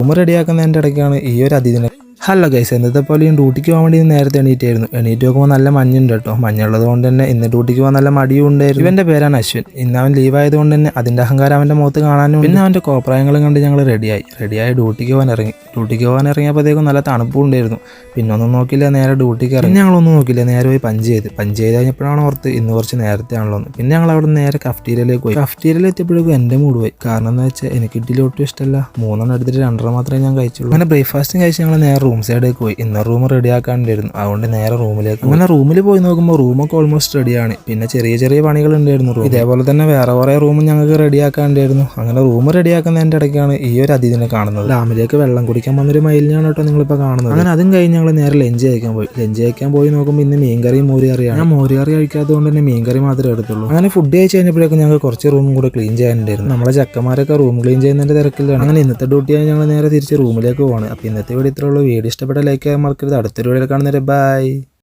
Room റെഡിയാക്കുന്നതിൻ്റെ ഇടയ്ക്കാണ് ഈ ഒരു അതിഥിനെ. ഹലോ ഗൈസ്, എന്നത്തെ പോലെയും ഡ്യൂട്ടിക്ക് പോകാൻ വേണ്ടി നേരത്തെ എണീറ്റായിരുന്നു. എണീറ്റ് നോക്കുമ്പോൾ നല്ല മഞ്ഞുണ്ട് കേട്ടോ. മഞ്ഞുള്ളത് കൊണ്ട് തന്നെ ഇന്ന് ഡ്യൂട്ടിക്ക് പോകാൻ നല്ല മടിയും ഉണ്ടായിരുന്നു. ഇവൻ്റെ പേരാണ് അശ്വിൻ. ഇന്ന് അവൻ ലീവ് ആയതുകൊണ്ട് തന്നെ അതിൻ്റെ അഹങ്കാരം അവൻ്റെ മുഖത്ത് കാണാനും പിന്നെ അവൻ്റെ കോപ്രായങ്ങളും കണ്ട് ഞങ്ങൾ റെഡിയായി ഡ്യൂട്ടിക്ക് പോകാൻ ഇറങ്ങിയപ്പോഴത്തേക്കും നല്ല തണുപ്പും ഉണ്ടായിരുന്നു. പിന്നെ ഒന്നും നോക്കില്ല, നേരെ ഡ്യൂട്ടിക്ക് ഇറങ്ങി. ഞങ്ങളൊന്നും നോക്കില്ല, നേരെ പോയി പഞ്ച് ചെയ്ത് കഴിഞ്ഞപ്പോഴാണ് ഓർത്ത് ഇന്ന് കുറച്ച് നേരത്തെ ആണല്ലോ. പിന്നെ ഞങ്ങൾ അവിടെ നേരെ കഫ്റ്റീരിയയിലേക്ക് പോയി. കഫ്റ്റീരിയയിൽ എത്തിയപ്പോഴേക്കും എൻ്റെ മൂഡ് പോയി. കാരണം എന്താ വെച്ചാൽ എനിക്ക് ഇഡ്ഡലി ഒട്ടും ഇഷ്ടമല്ല. 3 എടുത്തിട്ട് 2 മാത്രമേ ഞാൻ കഴിച്ചുള്ളൂ. അങ്ങനെ ബ്രേക്ക്ഫാസ്റ്റും കഴിച്ച് ഞങ്ങൾ നേരെ റൂം സൈഡിലേക്ക് പോയി. ഇന്ന് റൂം റെഡിയാക്കാണ്ടായിരുന്നു, അതുകൊണ്ട് നേരെ റൂമിലേക്ക്. അങ്ങനെ റൂമിൽ പോയി നോക്കുമ്പോൾ റൂമൊക്കെ ഓൾമോസ്റ്റ് റെഡിയാണ്. പിന്നെ ചെറിയ പണികൾ ഉണ്ടായിരുന്നു. ഇതേപോലെ തന്നെ വേറെ കുറേ റൂമും ഞങ്ങൾക്ക് റെഡിയാക്കാണ്ടായിരുന്നു. അങ്ങനെ റൂം റെഡിയാക്കുന്നതിൻ്റെ ഇടയ്ക്കാണ് ഈ ഒരു അതിഥിനെ കാണുന്നത്. ഡാമിലേക്ക് വെള്ളം കുടിക്കാൻ വന്നൊരു മയിലിനാണ് കേട്ടോ നിങ്ങളിപ്പോൾ കാണുന്നത്. അങ്ങനെ അതും കഴിഞ്ഞ് ഞങ്ങൾ നേരെ ലഞ്ച് കഴിക്കാൻ പോയി നോക്കുമ്പോൾ ഇന്ന് മീൻകറിയും മോരുകറിയാണ്. ഞാൻ മോരുകറി കഴിക്കാത്തതുകൊണ്ട് തന്നെ മീൻകറി മാത്രമേ എടുത്തുള്ളൂ. അങ്ങനെ ഫുഡ് കഴിച്ച് കഴിഞ്ഞപ്പോഴേക്കും ഞങ്ങൾക്ക് കുറച്ച് റൂമും കൂടെ ക്ലീൻ ചെയ്യാനുണ്ടായിരുന്നു. നമ്മളെ ചക്കന്മാരൊക്കെ റൂം ക്ലീൻ ചെയ്യുന്നതിൻ്റെ തിരക്കിലാണ്. അങ്ങനെ ഇന്നത്തെ ഡ്യൂട്ടിയായി ഞങ്ങൾ നേരെ തിരിച്ച് റൂമിലേക്ക് പോവാണ്. അപ്പോൾ ഇന്നത്തെ വീഡിയോ ഇത്രയുള്ളൂ. വീഡിയോ ഇഷ്ടപ്പെട്ട ലൈക്ക് ചെയ്യാൻ മറക്കരുത്. അടുത്തൊരു വീഡിയോയിൽ കാണുന്നവരെ ബൈ.